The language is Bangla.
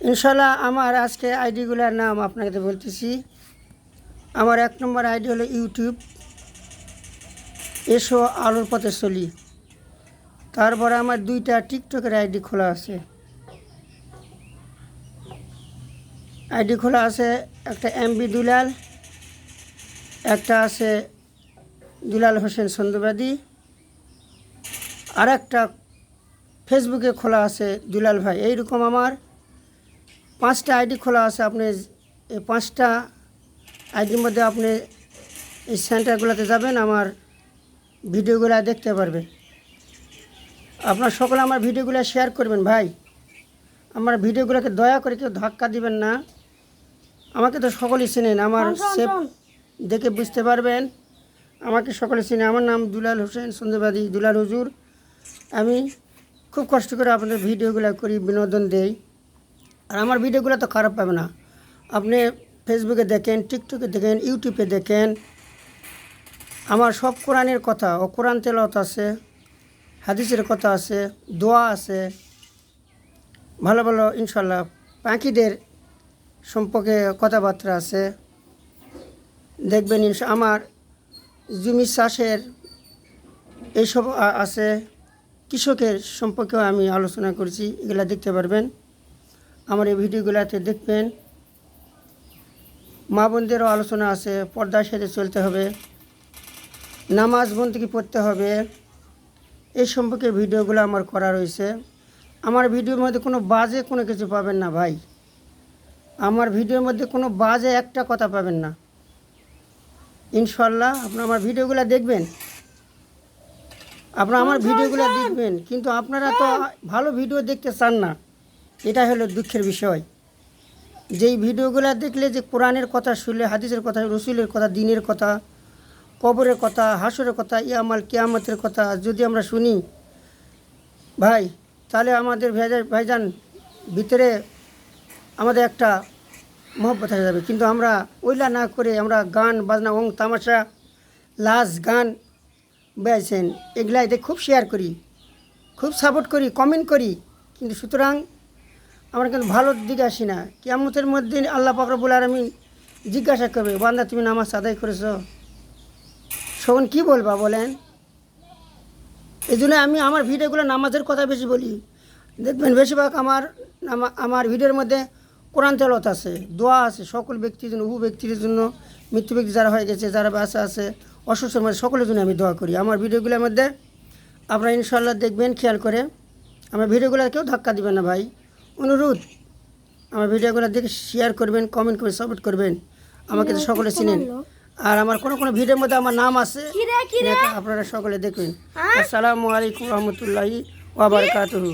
ইনশাল্লাহ আমার আজকে আইডিগুলোর নাম আপনাকে বলতেছি। আমার 1 নম্বর আইডি হলো ইউটিউব এসো আলোর পথে চলি। তারপরে আমার 2টা টিকটকের আইডি খোলা আছে। একটা এমবি দুলাল, একটা আছে দুলাল হোসেন সন্ধ্যবাদী, আর একটা ফেসবুকে খোলা আছে দুলাল ভাই। এইরকম আমার 5টা আইডি খোলা আছে। আপনি এই 5টা আইডির মধ্যে আপনি এই সেন্টারগুলোতে যাবেন, আমার ভিডিওগুলো দেখতে পারবেন। আপনার সকলে আমার ভিডিওগুলো শেয়ার করবেন ভাই। আমার ভিডিওগুলোকে দয়া করে কেউ ধাক্কা দিবেন না। আমাকে তো সকলেই চেনেন, আমার সেপ দেখে বুঝতে পারবেন আমাকে সকলে চেনে। আমার নাম দুলাল হোসেন সন্ধ্যবাদী, দুলাল হুজুর। আমি খুব কষ্ট করে আপনাদের ভিডিওগুলো করি, বিনোদন দেই। আর আমার ভিডিওগুলো তো খারাপ পাবে না। আপনি ফেসবুকে দেখেন, টিকটকে দেখেন, ইউটিউবে দেখেন। আমার সব কোরআনের কথা ও কোরআন তেলাওয়াত আছে, হাদিসের কথা আছে, দোয়া আছে, ভালো ভালো ইনশাল্লাহ পাখিদের সম্পর্কে কথাবার্তা আছে। দেখবেন আমার জমি চাষের এইসব আছে, কৃষকের সম্পর্কেও আমি আলোচনা করছি, এগুলা দেখতে পারবেন। আমার এই ভিডিওগুলোতে দেখবেন। মা বোনদেরও আলোচনা আছে, পর্দার সাথে চলতে হবে, নামাজ বন্দেগী পড়তে হবে, এই সম্পর্কে ভিডিওগুলো আমার করা রয়েছে। আমার ভিডিওর মধ্যে কোনো বাজে কোনো কিছু পাবেন না ভাই। আমার ভিডিওর মধ্যে কোনো বাজে একটা কথা পাবেন না। ইনশাল্লাহ আপনারা আমার ভিডিওগুলো দেখবেন, আপনারা আমার ভিডিওগুলো দেখবেন, কিন্তু আপনারা তো ভালো ভিডিও দেখতে চান না। এটা হলো দুঃখের বিষয়। যেই ভিডিওগুলো দেখলে যে কোরআনের কথা শুনলে, হাদিসের কথা, রসুলের কথা, দিনের কথা, কবরের কথা, হাসরের কথা, ইয়ামাল কিয়ামতের কথা যদি আমরা শুনি ভাই, তাহলে আমাদের ভাইজান ভিতরে আমাদের একটা মহব্বত হয়ে যাবে। কিন্তু আমরা ওইলা না করে আমরা গান বাজনা ওং তামাশা লাশ গান বেয়েছেন, এগুলাইতে খুব শেয়ার করি, খুব সাপোর্ট করি, কমেন্ট করি। কিন্তু সুতরাং আমরা কিন্তু ভালোর দিকে আসি না। কিয়ামতের মধ্যে আল্লাহ পাক রব্বুল আলামিন জিজ্ঞাসা করবে, বান্দা তুমি নামাজ আদায় করেছো? তখন কী বলবা বলেন? এই জন্য আমি আমার ভিডিওগুলো নামাজের কথা বেশি বলি। দেখবেন বেশিরভাগ আমার ভিডিওর মধ্যে কোরআন তেলাওয়াত আছে, দোয়া আছে, সকল ব্যক্তির জন্য, বহু ব্যক্তির জন্য, মৃত্যু ব্যক্তি যারা হয়ে গেছে, যারা বাঁচা আছে, অসুস্থের মধ্যে সকলের জন্য আমি দোয়া করি। আমার ভিডিওগুলোর মধ্যে আপনারা ইনশাল্লাহ দেখবেন খেয়াল করে। আমার ভিডিওগুলো কেউ ধাক্কা দিবেন না ভাই, অনুরোধ। আমার ভিডিওগুলো দেখে শেয়ার করবেন, কমেন্ট করে সাপোর্ট করবেন। আমাকে তো সকলে চিনেন। আর আমার কোনো ভিডিওর মধ্যে আমার নাম আছে, আপনারা সকলে দেখবেন। আসসালামু আলাইকুম রহমতুল্লাহি ওয়া বারাকাতুহু।